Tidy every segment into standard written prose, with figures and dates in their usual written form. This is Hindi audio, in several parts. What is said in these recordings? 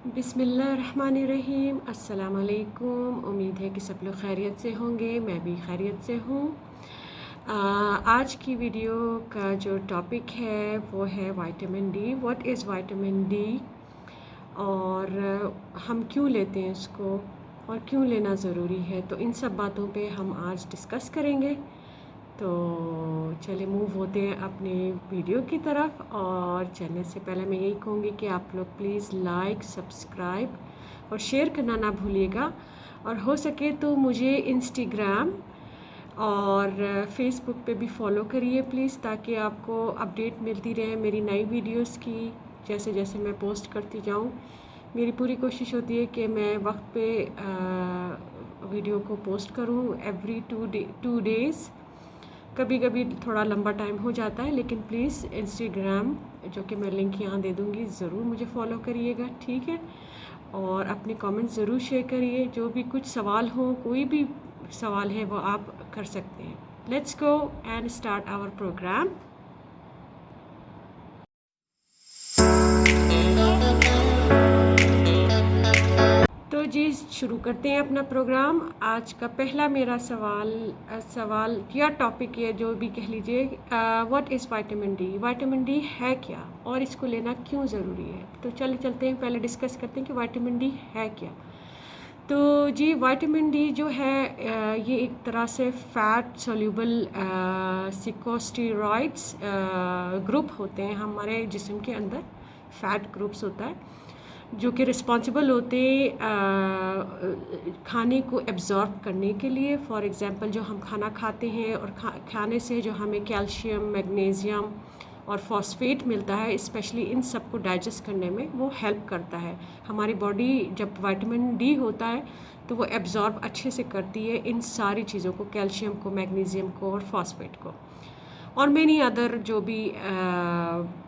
बिस्मिल्लाहिर्रहमानिर्रहीम। अस्सलाम वालेकुम। उम्मीद है कि सब लोग खैरियत से होंगे, मैं भी खैरियत से हूँ। आज की वीडियो का जो टॉपिक है वो है vitamin D. What is vitamin D और हम क्यों लेते हैं इसको और क्यों लेना ज़रूरी है, तो इन सब बातों पे हम आज डिस्कस करेंगे। तो चलिए मूव होते हैं अपने वीडियो की तरफ। और चलने से पहले मैं यही कहूँगी कि आप लोग प्लीज़ लाइक, सब्सक्राइब और शेयर करना ना भूलिएगा। और हो सके तो मुझे इंस्टाग्राम और फेसबुक पे भी फॉलो करिए प्लीज़, ताकि आपको अपडेट मिलती रहे मेरी नई वीडियोस की। जैसे जैसे मैं पोस्ट करती जाऊँ, मेरी पूरी कोशिश होती है कि मैं वक्त पे वीडियो को पोस्ट करूँ एवरी 2 डेज़। कभी कभी थोड़ा लंबा टाइम हो जाता है, लेकिन प्लीज़ इंस्टाग्राम, जो कि मैं लिंक यहाँ दे दूँगी, ज़रूर मुझे फॉलो करिएगा, ठीक है। और अपने कमेंट्स ज़रूर शेयर करिए। जो भी कुछ सवाल हो, कोई भी सवाल है वो आप कर सकते हैं। Let's go and start our program. तो जी शुरू करते हैं अपना प्रोग्राम। आज का पहला मेरा सवाल या टॉपिक है, जो भी कह लीजिए, what is vitamin D. Vitamin D है क्या और इसको लेना क्यों ज़रूरी है। तो चलते हैं, पहले डिस्कस करते हैं कि विटामिन डी है क्या। तो जी विटामिन डी जो है ये एक तरह से फ़ैट सोल्यूबल सिकोस्टेरॉइड्स ग्रुप होते हैं हमारे जिस्म के अंदर। फ़ैट ग्रुप्स होता है जो कि रिस्पॉन्सिबल होते खाने को एब्ज़ॉर्ब करने के लिए। फॉर एग्ज़ाम्पल, जो हम खाना खाते हैं और खाने से जो हमें कैल्शियम, मैग्नीशियम और फॉस्फेट मिलता है, स्पेशली इन सब को डाइजेस्ट करने में वो हेल्प करता है। हमारी बॉडी जब विटामिन डी होता है तो वो एब्ज़ॉर्ब अच्छे से करती है इन सारी चीज़ों को, कैल्शियम को, मैग्नीशियम को और फॉस्फेट को, और मेनी अदर जो भी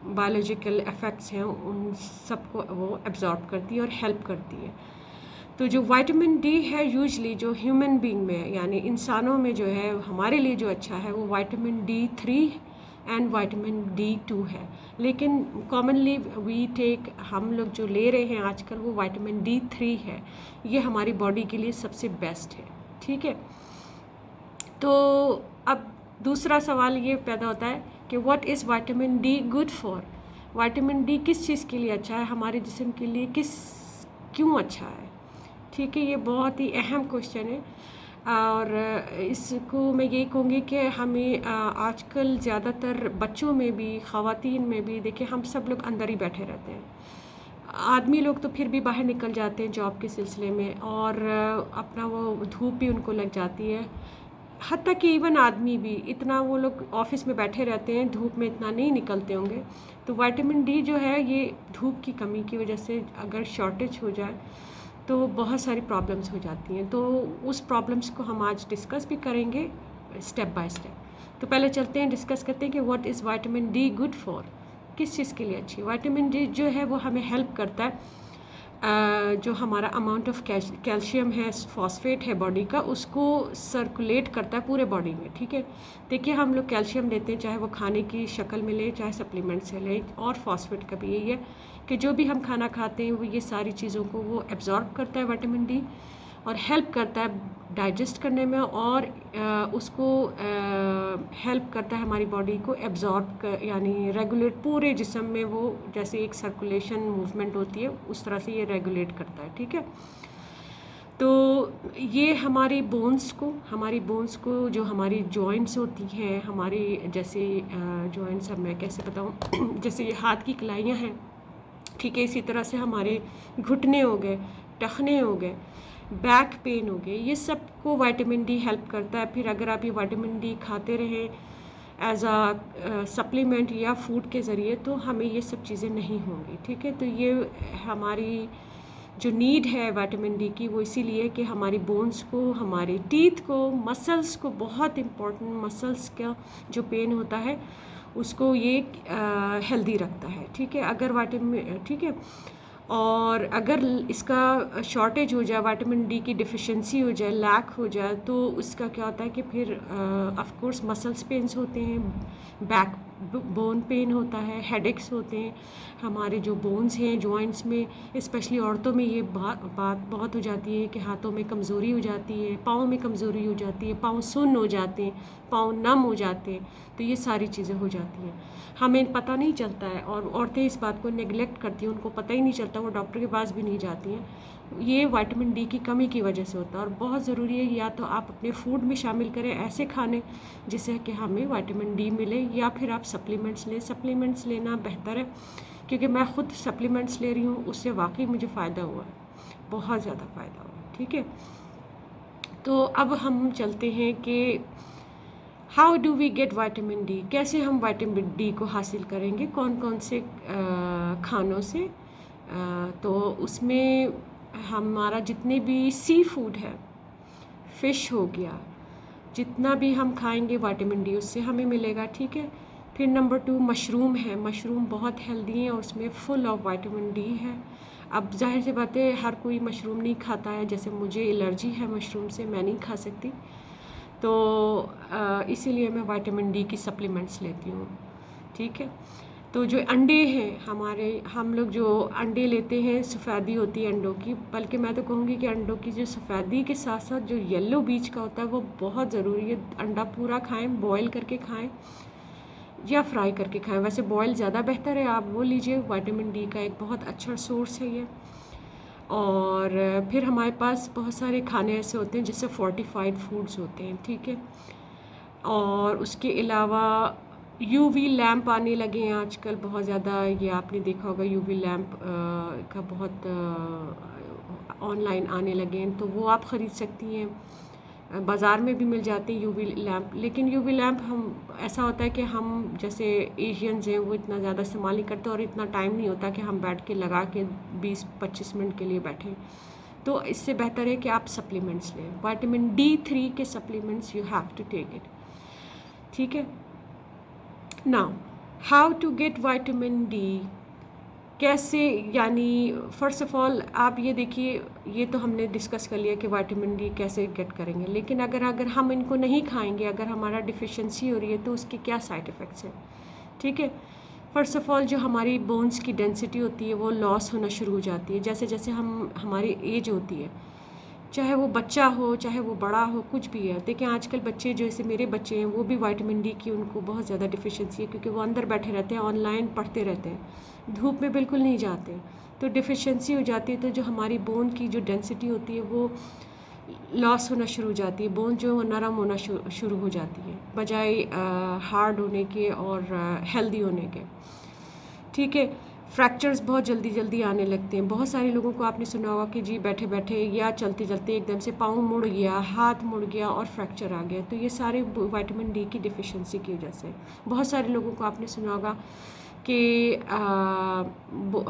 बायोलॉजिकल इफ़ेक्ट्स हैं उन सबको वो एब्ज़ॉर्ब करती है और हेल्प करती है। तो जो विटामिन डी है यूजली जो ह्यूमन बीइंग में, यानी इंसानों में जो है, हमारे लिए जो अच्छा है वो vitamin D3 and vitamin D2 है। लेकिन कॉमनली वी टेक, हम लोग जो ले रहे हैं आजकल, वो विटामिन D3 है। ये हमारी बॉडी के लिए सबसे बेस्ट है, ठीक है। तो अब दूसरा सवाल ये पैदा होता है कि what is vitamin D good for. Vitamin D किस चीज़ के लिए अच्छा है, हमारे जिस्म के लिए क्यों अच्छा है, ठीक है। ये बहुत ही अहम क्वेश्चन है और इसको मैं यही कहूँगी कि हमें आजकल ज़्यादातर बच्चों में भी, ख़वातीन में भी, देखिए हम सब लोग अंदर ही बैठे रहते हैं। आदमी लोग तो फिर भी बाहर निकल जाते हैं जॉब के सिलसिले में, और अपना वो धूप भी उनको लग जाती है। हत्ता कि इवन आदमी भी, इतना वो लोग ऑफिस में बैठे रहते हैं, धूप में इतना नहीं निकलते होंगे। तो विटामिन डी जो है, ये धूप की कमी की वजह से अगर शॉर्टेज हो जाए तो बहुत सारी प्रॉब्लम्स हो जाती हैं। तो उस प्रॉब्लम्स को हम आज डिस्कस भी करेंगे स्टेप बाय स्टेप। तो पहले चलते हैं, डिस्कस करते हैं कि what is vitamin D good for, किस चीज़ के लिए अच्छी। विटामिन डी जो है वो हमें हेल्प करता है, जो हमारा अमाउंट ऑफ कैल्शियम है, फॉस्फेट है बॉडी का, उसको सर्कुलेट करता है पूरे बॉडी में, ठीक है। देखिए हम लोग कैल्शियम लेते हैं, चाहे वो खाने की शक्ल में लें, चाहे सप्लीमेंट से लें, और फॉस्फेट का भी यही है कि जो भी हम खाना खाते हैं वो ये सारी चीज़ों को वो एब्ज़ॉर्ब करता है विटामिन डी, और हेल्प करता है डाइजेस्ट करने में, और उसको हेल्प करता है हमारी बॉडी को एब्ज़ॉर्ब यानी रेगुलेट पूरे जिस्म में, वो जैसे एक सर्कुलेशन मूवमेंट होती है उस तरह से ये रेगुलेट करता है, ठीक है। तो ये हमारी बोन्स को जो हमारी जॉइंट्स होती हैं, हमारी जैसे जॉइंट्स, अब मैं कैसे बताऊँ जैसे ये हाथ की कलाइयाँ हैं, ठीक है, इसी तरह से हमारे घुटने हो गए, टखने हो गए, बैक पेन हो गए, ये सब को विटामिन डी हेल्प करता है। फिर अगर आप ये विटामिन डी खाते रहें एज आ सप्लीमेंट या फूड के ज़रिए, तो हमें ये सब चीज़ें नहीं होंगी, ठीक है। तो ये हमारी जो नीड है विटामिन डी की, वो इसीलिए कि हमारी बोन्स को, हमारे टीथ को, मसल्स को, बहुत इम्पोर्टेंट मसल्स का जो पेन होता है उसको ये हेल्दी रखता है, ठीक है। अगर विटामिन, ठीक है, और अगर इसका शॉर्टेज हो जाए, विटामिन डी की डिफिशिएंसी हो जाए, लैक हो जाए, तो उसका क्या होता है कि फिर ऑफ कोर्स मसल्स पेन्स होते हैं, बोन पेन होता है, हेडेक्स होते हैं, हमारे जो बोन्स हैं जॉइंट्स में, स्पेशली औरतों में ये बात बहुत हो जाती है कि हाथों में कमज़ोरी हो जाती है, पाँव में कमज़ोरी हो जाती है, पाँव सुन्न हो जाते हैं, पाँव नम हो जाते हैं। तो ये सारी चीज़ें हो जाती हैं, हमें पता नहीं चलता है, और औरतें इस बात को नेगलेक्ट करती हैं, उनको पता ही नहीं चलता, वो डॉक्टर के पास भी नहीं जाती हैं। ये विटामिन डी की कमी की वजह से होता है, और बहुत ज़रूरी है या तो आप अपने फूड में शामिल करें ऐसे खाने जिससे कि हमें विटामिन डी मिले, या फिर आप सप्लीमेंट्स लें। सप्लीमेंट्स लेना बेहतर है, क्योंकि मैं ख़ुद सप्लीमेंट्स ले रही हूँ, उससे वाकई मुझे फ़ायदा हुआ है, बहुत ज़्यादा फ़ायदा हुआ है। ठीक है, तो अब हम चलते हैं कि how do we get vitamin D, कैसे हम विटामिन डी को हासिल करेंगे, कौन कौन से खानों से। तो उसमें हमारा जितने भी सी फूड है, फ़िश हो गया, जितना भी हम खाएंगे विटामिन डी उससे हमें मिलेगा। ठीक है, फिर नंबर 2 मशरूम है, मशरूम बहुत हेल्दी है और उसमें फुल ऑफ विटामिन डी है। अब जाहिर सी बात है हर कोई मशरूम नहीं खाता है, जैसे मुझे एलर्जी है मशरूम से, मैं नहीं खा सकती, तो इसीलिए मैं विटामिन डी की सप्लीमेंट्स लेती हूँ। ठीक है, तो जो अंडे हैं हमारे, हम लोग जो अंडे लेते हैं सफ़ेदी होती है अंडों की, बल्कि मैं तो कहूँगी कि अंडों की जो सफ़ेदी के साथ साथ जो येलो बीच का होता है वो बहुत ज़रूरी है। अंडा पूरा खाएं, बॉयल करके खाएं या फ्राई करके खाएं, वैसे बॉयल ज़्यादा बेहतर है, आप वो लीजिए, विटामिन डी का एक बहुत अच्छा सोर्स है ये। और फिर हमारे पास बहुत सारे खाने ऐसे होते हैं जिससे फोर्टिफाइड फूड्स होते हैं। ठीक है, और उसके अलावा यूवी लैम्प आने लगे हैं आजकल बहुत ज़्यादा, ये आपने देखा होगा यूवी लैम्प का बहुत ऑनलाइन आने लगे हैं, तो वो आप ख़रीद सकती हैं, बाज़ार में भी मिल जाते हैं यूवी लैम्प। लेकिन यूवी लैम्प हम ऐसा होता है कि हम जैसे एशियंस हैं वो इतना ज़्यादा इस्तेमाल नहीं करते, और इतना टाइम नहीं होता कि हम बैठ के लगा के 20-25 मिनट के लिए बैठें, तो इससे बेहतर है कि आप सप्लीमेंट्स लें, विटामिन D3 के supplements, you have to take it. ठीक है, now how to get vitamin D, कैसे, यानी फ़र्स्ट ऑफ़ ऑल आप ये देखिए, ये तो हमने डिस्कस कर लिया कि विटामिन डी कैसे गेट करेंगे, लेकिन अगर हम इनको नहीं खाएंगे, अगर हमारा डिफिशिएंसी हो रही है तो उसके क्या साइड इफ़ेक्ट्स हैं। ठीक है, फ़र्स्ट ऑफ़ ऑल जो हमारी बोन्स की डेंसिटी होती है वो लॉस होना शुरू हो जाती है जैसे जैसे हमारी एज होती है, चाहे वो बच्चा हो चाहे वो बड़ा हो, कुछ भी है। देखिए आजकल बच्चे, जैसे मेरे बच्चे हैं, वो भी विटामिन डी की उनको बहुत ज़्यादा डिफिशिएंसी है, क्योंकि वो अंदर बैठे रहते हैं, ऑनलाइन पढ़ते रहते हैं, धूप में बिल्कुल नहीं जाते, तो डिफिशिएंसी हो जाती है। तो जो हमारी बोन की जो डेंसिटी होती है वो लॉस होना शुरू हो जाती है, बोन जो नरम होना शुरू हो जाती है, बजाय हार्ड होने के और हेल्दी होने के। ठीक है, फ्रैक्चर्स बहुत जल्दी जल्दी आने लगते हैं। बहुत सारे लोगों को आपने सुना होगा कि जी बैठे बैठे या चलते चलते एकदम से पाँव मुड़ गया, हाथ मुड़ गया और फ्रैक्चर आ गया, तो ये सारे विटामिन डी की डिफिशिएंसी की वजह से। बहुत सारे लोगों को आपने सुना होगा कि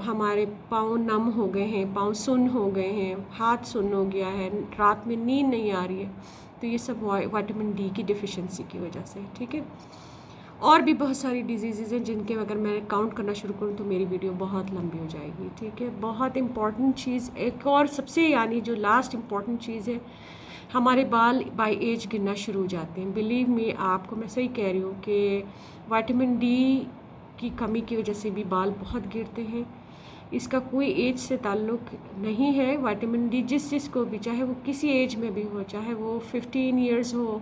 हमारे पाँव नम हो गए हैं, पाँव सुन्न हो गए हैं, हाथ सुन्न हो गया है, रात में नींद नहीं आ रही है, तो ये सब विटामिन डी की डिफिशिएंसी की वजह से। ठीक है, और भी बहुत सारी डिजीज़ हैं जिनके अगर मैं काउंट करना शुरू करूँ तो मेरी वीडियो बहुत लंबी हो जाएगी। ठीक है, बहुत इम्पॉर्टेंट चीज़ एक और सबसे, यानी जो लास्ट इम्पॉर्टेंट चीज़ है, हमारे बाल बाय एज गिरना शुरू हो जाते हैं। बिलीव मी, आपको मैं सही कह रही हूँ कि विटामिन डी की कमी की वजह से भी बाल बहुत गिरते हैं। इसका कोई एज से ताल्लुक़ नहीं है। विटामिन डी जिस को भी, चाहे वो किसी एज में भी हो, चाहे वो 15 इयर्स हो,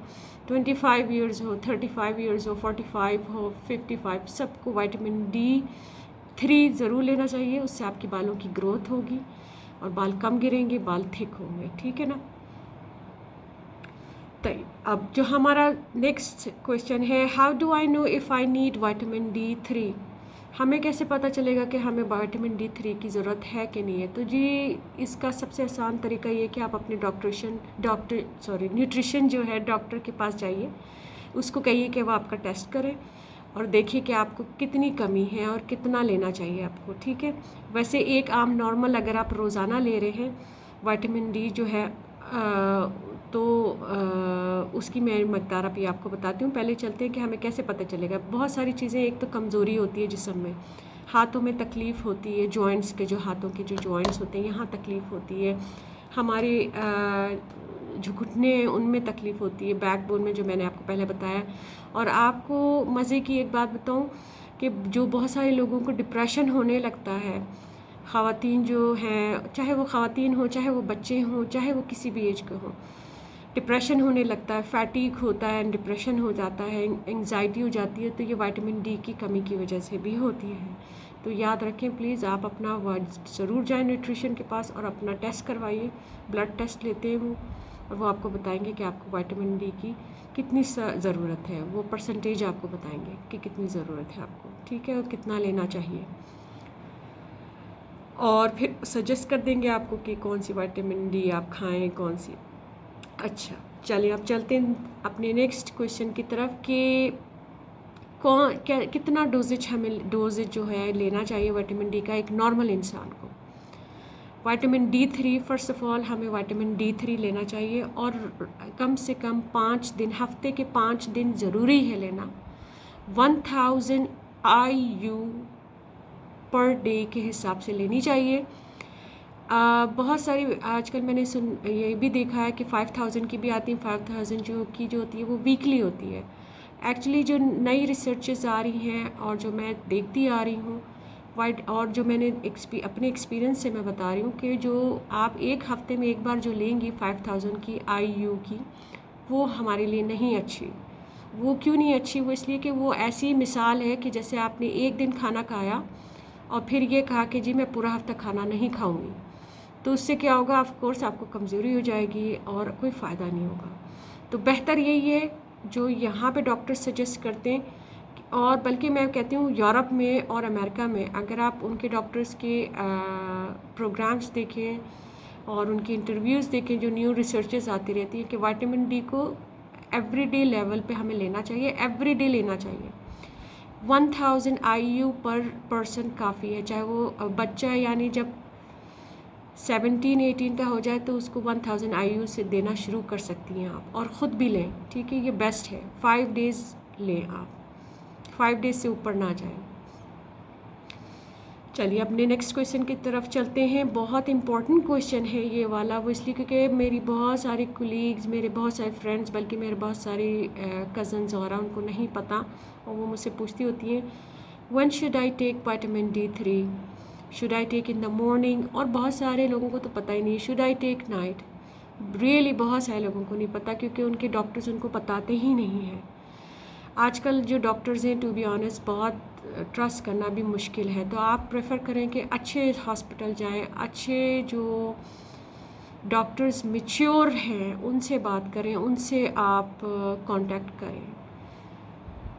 25 इयर्स हो, 35 इयर्स हो, 45 हो, 55, सबको विटामिन D3 ज़रूर लेना चाहिए। उससे आपके बालों की ग्रोथ होगी और बाल कम गिरेंगे, बाल थिक होंगे। ठीक है ना। तो अब जो हमारा नेक्स्ट क्वेश्चन है, how do I know if I need vitamin D3, हमें कैसे पता चलेगा कि हमें विटामिन D3 की ज़रूरत है कि नहीं है। तो जी इसका सबसे आसान तरीका ये है कि आप अपने न्यूट्रिशन जो है डॉक्टर के पास जाइए, उसको कहिए कि वो आपका टेस्ट करें और देखिए कि आपको कितनी कमी है और कितना लेना चाहिए आपको। ठीक है, वैसे एक आम नॉर्मल अगर आप रोज़ाना ले रहे हैं विटामिन डी जो है तो उसकी मैं मकदार अभी आपको बताती हूँ। पहले चलते हैं कि हमें कैसे पता चलेगा। बहुत सारी चीज़ें, एक तो कमज़ोरी होती है जिस्म में, हाथों में तकलीफ़ होती है, जॉइंट्स के जो हाथों के जो जॉइंट्स होते हैं यहाँ तकलीफ़ होती है, हमारे जो घुटने हैं उनमें तकलीफ़ होती है, बैकबोन में, जो मैंने आपको पहले बताया। और आपको मज़े की एक बात बताऊं कि जो बहुत सारे लोगों को डिप्रेशन होने लगता है, ख़वातीन जो हैं, चाहे वो ख़वातीन हो, चाहे वो बच्चे हों, चाहे वो किसी भी एज के हों, डिप्रेशन होने लगता है, फैटीग होता है, डिप्रेशन हो जाता है, एंग्जाइटी हो जाती है, तो ये विटामिन डी की कमी की वजह से भी होती है। तो याद रखें प्लीज़, आप अपना ज़रूर जाएं न्यूट्रिशन के पास और अपना टेस्ट करवाइए। ब्लड टेस्ट लेते हैं वो, और वो आपको बताएंगे कि आपको विटामिन डी की कितनी ज़रूरत है। वो परसेंटेज आपको बताएंगे कि कितनी ज़रूरत है आपको, ठीक है, और कितना लेना चाहिए, और फिर सजेस्ट कर देंगे आपको कि कौन सी विटामिन डी आप खाएं, कौन सी। अच्छा, चलिए अब चलते हैं अपने नेक्स्ट क्वेश्चन की तरफ कि कौन क्या कितना डोजेज जो है लेना चाहिए विटामिन डी का एक नॉर्मल इंसान को। Vitamin D3, first of all हमें विटामिन D3 लेना चाहिए, और कम से कम 5 दिन, हफ्ते के 5 दिन ज़रूरी है लेना। 1000 IU पर डे के हिसाब से लेनी चाहिए। बहुत सारी आजकल मैंने ये भी देखा है कि 5000 की भी आती हैं। 5000 जो होती है वो वीकली होती है। एक्चुअली जो नई रिसर्चेस आ रही हैं और जो मैं देखती आ रही हूँ, और जो मैंने अपने एक्सपीरियंस से मैं बता रही हूँ कि जो आप एक हफ़्ते में एक बार जो लेंगी 5000 की IU की, वो हमारे लिए नहीं अच्छी। वो क्यों नहीं अच्छी? वो इसलिए कि वो ऐसी मिसाल है कि जैसे आपने एक दिन खाना खाया और फिर ये कहा कि जी मैं पूरा हफ्ता खाना नहीं खाऊंगी, तो उससे क्या होगा, ऑफ कोर्स आपको कमज़ोरी हो जाएगी और कोई फ़ायदा नहीं होगा। तो बेहतर यही है जो यहाँ पे डॉक्टर सजेस्ट करते हैं, और बल्कि मैं कहती हूँ यूरोप में और अमेरिका में अगर आप उनके डॉक्टर्स के प्रोग्राम्स देखें और उनकी इंटरव्यूज़ देखें, जो न्यू रिसर्चेस आती रहती हैं कि विटामिन डी को एवरीडे लेवल पे हमें लेना चाहिए, एवरीडे लेना चाहिए। 1000 IU पर पर्सन काफ़ी है, चाहे वो बच्चा यानी जब 17-18 का हो जाए तो उसको 1000 IU से देना शुरू कर सकती हैं आप, और ख़ुद भी लें, ठीक है, ये बेस्ट है। 5 डेज़ लें आप, 5 डेज़ से ऊपर ना जाएं। चलिए अपने नेक्स्ट क्वेश्चन की तरफ चलते हैं। बहुत इंपॉर्टेंट क्वेश्चन है ये वाला, वो इसलिए क्योंकि मेरी बहुत सारी कुलीग्स, मेरे बहुत सारे फ्रेंड्स, बल्कि मेरे बहुत सारी कज़न्स और उनको नहीं पता, और वो मुझसे पूछती होती हैं, when should I take vitamin D3, should I take in the morning, और बहुत सारे लोगों को तो पता ही नहीं, should I take night. Really बहुत सारे लोगों को नहीं पता, क्योंकि उनके डॉक्टर्स उनको बताते ही नहीं हैं। आजकल जो डॉक्टर्स हैं, टू बी ऑनेस्ट, बहुत ट्रस्ट करना भी मुश्किल है। तो आप प्रेफर करें कि अच्छे हॉस्पिटल जाएं, अच्छे जो डॉक्टर्स मैच्योर हैं उनसे बात करें, उनसे आप कांटेक्ट करें,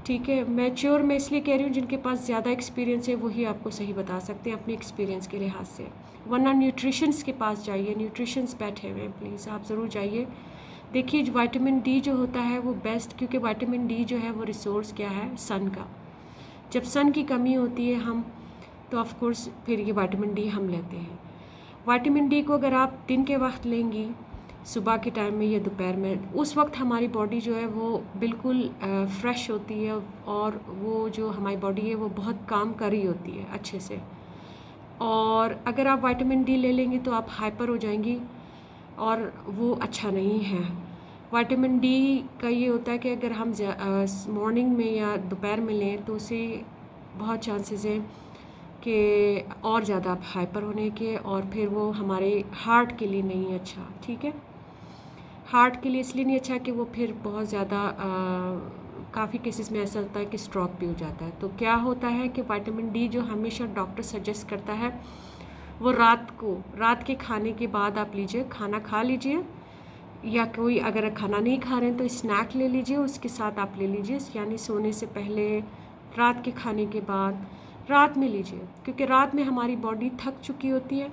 ठीक है। मैच्योर मैं इसलिए कह रही हूँ, जिनके पास ज़्यादा एक्सपीरियंस है वही आपको सही बता सकते हैं अपने एक्सपीरियंस के लिहाज से, वरना न्यूट्रिशंस के पास जाइए, न्यूट्रिशंस बैठे हुए हैं, प्लीज़ आप ज़रूर जाइए। देखिए विटामिन डी जो होता है वो बेस्ट, क्योंकि विटामिन डी जो है वो रिसोर्स क्या है, सन का। जब सन की कमी होती है हम, तो ऑफ कोर्स फिर ये विटामिन डी हम लेते हैं। विटामिन डी को अगर आप दिन के वक्त लेंगी, सुबह के टाइम में या दोपहर में, उस वक्त हमारी बॉडी जो है वो बिल्कुल फ्रेश होती है, और वो जो हमारी बॉडी है वो बहुत काम कर रही होती है अच्छे से। और अगर आप विटामिन डी ले लेंगी तो आप हाइपर हो जाएंगी, और वो अच्छा नहीं है। विटामिन डी का ये होता है कि अगर हम मॉर्निंग में या दोपहर में लें तो उसे बहुत चांसेस हैं कि और ज़्यादा हाइपर होने के, और फिर वो हमारे हार्ट के लिए नहीं अच्छा, ठीक है। हार्ट के लिए इसलिए नहीं अच्छा कि वो फिर बहुत ज़्यादा काफ़ी केसेस में ऐसा होता है कि स्ट्रोक भी हो जाता है। तो क्या होता है कि विटामिन डी जो हमेशा डॉक्टर सजेस्ट करता है वो रात के खाने के बाद आप लीजिए, खाना खा लीजिए, या कोई अगर खाना नहीं खा रहे हैं तो स्नैक ले लीजिए, उसके साथ आप ले लीजिए, यानी सोने से पहले, रात के खाने के बाद, रात में लीजिए, क्योंकि रात में हमारी बॉडी थक चुकी होती है।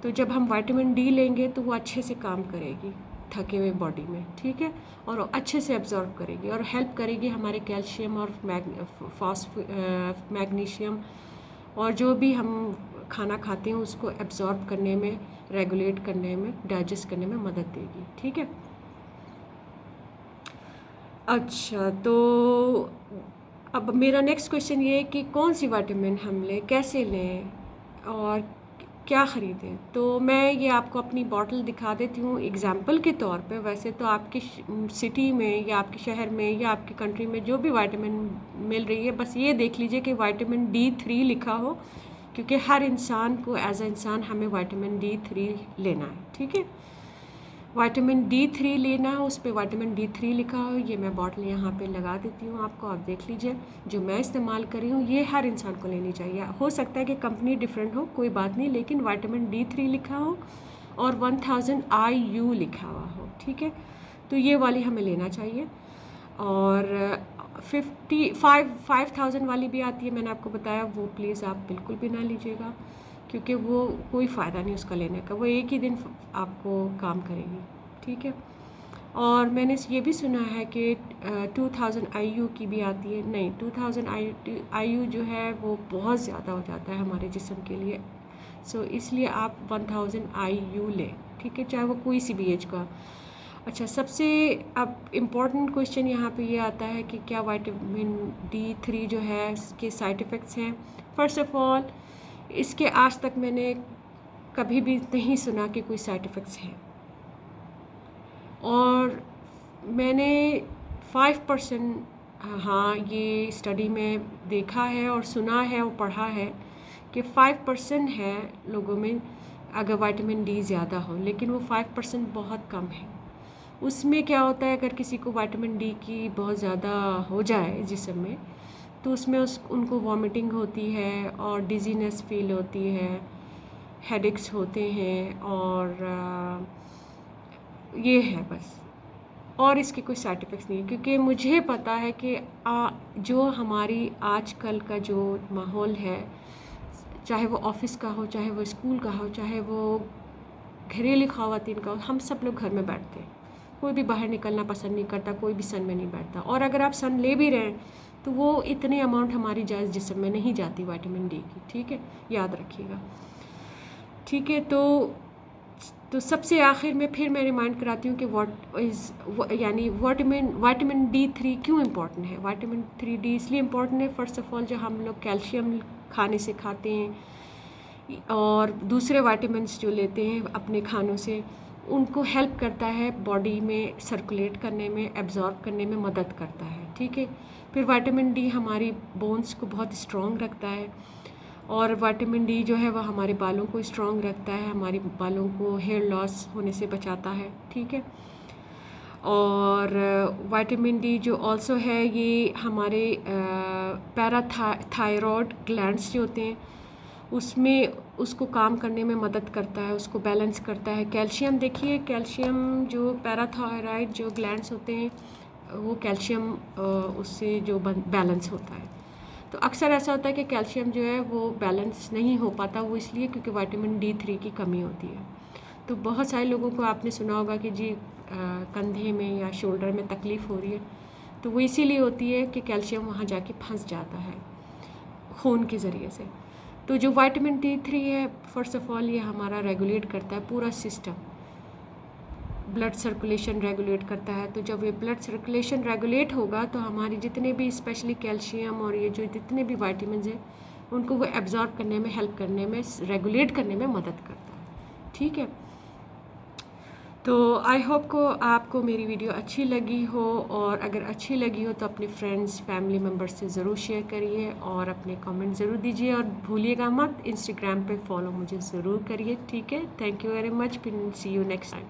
तो जब हम विटामिन डी लेंगे तो वो अच्छे से काम करेगी थके हुए बॉडी में, ठीक है, और अच्छे से एब्जॉर्ब करेगी और हेल्प करेगी हमारे कैल्शियम और मैग्नीशियम और जो भी हम खाना खाते हैं उसको एब्जॉर्ब करने में, रेगुलेट करने में, डाइजेस्ट करने में मदद देगी, ठीक है। अच्छा, तो अब मेरा नेक्स्ट क्वेश्चन ये है कि कौन सी विटामिन हम लें, कैसे लें, और क्या ख़रीदें। तो मैं ये आपको अपनी बॉटल दिखा देती हूँ एग्ज़ाम्पल के तौर पे। वैसे तो आपकी सिटी में या आपके शहर में या आपकी कंट्री में जो भी विटामिन मिल रही है, बस ये देख लीजिए कि विटामिन D3 लिखा हो, क्योंकि हर इंसान को एज अ इंसान हमें विटामिन D3 लेना है, ठीक है। विटामिन D3 लेना है, उस पर विटामिन D3 लिखा हो। ये मैं बॉटल यहाँ पे लगा देती हूँ आपको, आप देख लीजिए। जो मैं इस्तेमाल कर रही हूँ ये हर इंसान को लेनी चाहिए। हो सकता है कि कंपनी डिफरेंट हो, कोई बात नहीं, लेकिन विटामिन D3 लिखा हो और 1000 IU लिखा हुआ हो, ठीक है। तो ये वाली हमें लेना चाहिए। और 5000 वाली भी आती है, मैंने आपको बताया, वो प्लीज़ आप बिल्कुल भी ना लीजिएगा, क्योंकि वो कोई फ़ायदा नहीं उसका लेने का, वो एक ही दिन आपको काम करेगी, ठीक है। और मैंने ये भी सुना है कि 2000 IU की भी आती है। नहीं, 2000 IU जो है वो बहुत ज़्यादा हो जाता है हमारे जिस्म के लिए। सो इसलिए आप 1000 IU लें, ठीक है, चाहे वो कोई सी भी एज का। अच्छा, सबसे अब इम्पॉर्टेंट क्वेश्चन यहाँ पे ये आता है कि क्या विटामिन D3 जो है इसके साइड इफ़ेक्ट्स हैं। फ़र्स्ट ऑफ़ ऑल, इसके आज तक मैंने कभी भी नहीं सुना कि कोई साइड इफ़ेक्ट्स हैं। और मैंने 5%, हाँ, ये स्टडी में देखा है और सुना है और पढ़ा है कि 5% है लोगों में अगर विटामिन D ज़्यादा हो, लेकिन वो 5% बहुत कम है। उसमें क्या होता है, अगर किसी को विटामिन D की बहुत ज़्यादा हो जाए जिस्म में, तो उसमें उनको वॉमिटिंग होती है और डिजीनेस फील होती है, हेडेक्स होते हैं, और ये है बस। और इसके कोई साइड इफ़ेक्ट्स नहीं है, क्योंकि मुझे पता है कि जो हमारी आजकल का जो माहौल है, चाहे वो ऑफ़िस का हो, चाहे वो स्कूल का हो, चाहे वो घरेलू ख़वातीन का हो, हम सब लोग घर में बैठते हैं। कोई भी बाहर निकलना पसंद नहीं करता, कोई भी सन में नहीं बैठता। और अगर आप सन ले भी रहे हैं तो वो इतनी अमाउंट हमारी जायज़ जिस्म में नहीं जाती विटामिन D की, ठीक है, याद रखिएगा, ठीक है। तो सबसे आखिर में फिर मैं रिमाइंड कराती हूँ कि यानी विटामिन D3 क्यों इम्पॉर्टेंट है। विटामिन 3D इसलिए इम्पॉर्टेंट है, फ़र्स्ट ऑफ़ ऑल, जो हम लोग कैल्शियम खाने से खाते हैं और दूसरे विटामिन्स जो लेते हैं अपने खानों से, उनको हेल्प करता है बॉडी में सर्कुलेट करने में, एब्जॉर्ब करने में मदद करता है, ठीक है। फिर विटामिन D हमारी बोन्स को बहुत स्ट्रॉन्ग रखता है, और विटामिन D जो है वह हमारे बालों को स्ट्रॉन्ग रखता है, हमारे बालों को हेयर लॉस होने से बचाता है, ठीक है। और विटामिन D जो ऑल्सो है, ये हमारे पैराथायरॉयड ग्लैंड्स जो होते हैं उसमें उसको काम करने में मदद करता है, उसको बैलेंस करता है। कैल्शियम देखिए, कैल्शियम जो पैराथायरॉयड जो ग्लैंड्स होते हैं वो कैल्शियम उससे जो बैलेंस होता है। तो अक्सर ऐसा होता है कि कैल्शियम जो है वो बैलेंस नहीं हो पाता, वो इसलिए क्योंकि विटामिन D3 की कमी होती है। तो बहुत सारे लोगों को आपने सुना होगा कि जी कंधे में या शोल्डर में तकलीफ़ हो रही है, तो वो इसीलिए होती है कि कैल्शियम वहाँ जाके फंस जाता है खून के ज़रिए से। तो जो विटामिन D3 है, फ़र्स्ट ऑफ़ ऑल, ये हमारा रेगुलेट करता है पूरा सिस्टम, ब्लड सर्कुलेशन रेगुलेट करता है। तो जब ये ब्लड सर्कुलेशन रेगुलेट होगा तो हमारे जितने भी स्पेशली कैल्शियम और ये जो जितने भी विटामिन हैं उनको वो एब्जॉर्ब करने में, हेल्प करने में, रेगुलेट करने में मदद करता है, ठीक है। तो आई होप को आपको मेरी वीडियो अच्छी लगी हो, और अगर अच्छी लगी हो तो अपने फ्रेंड्स, फैमिली मेम्बर्स से ज़रूर शेयर करिए और अपने कमेंट ज़रूर दीजिए, और भूलिएगा मत इंस्टाग्राम पे फॉलो मुझे ज़रूर करिए, ठीक है। थैंक यू वेरी मच, फिर सी यू नेक्स्ट टाइम।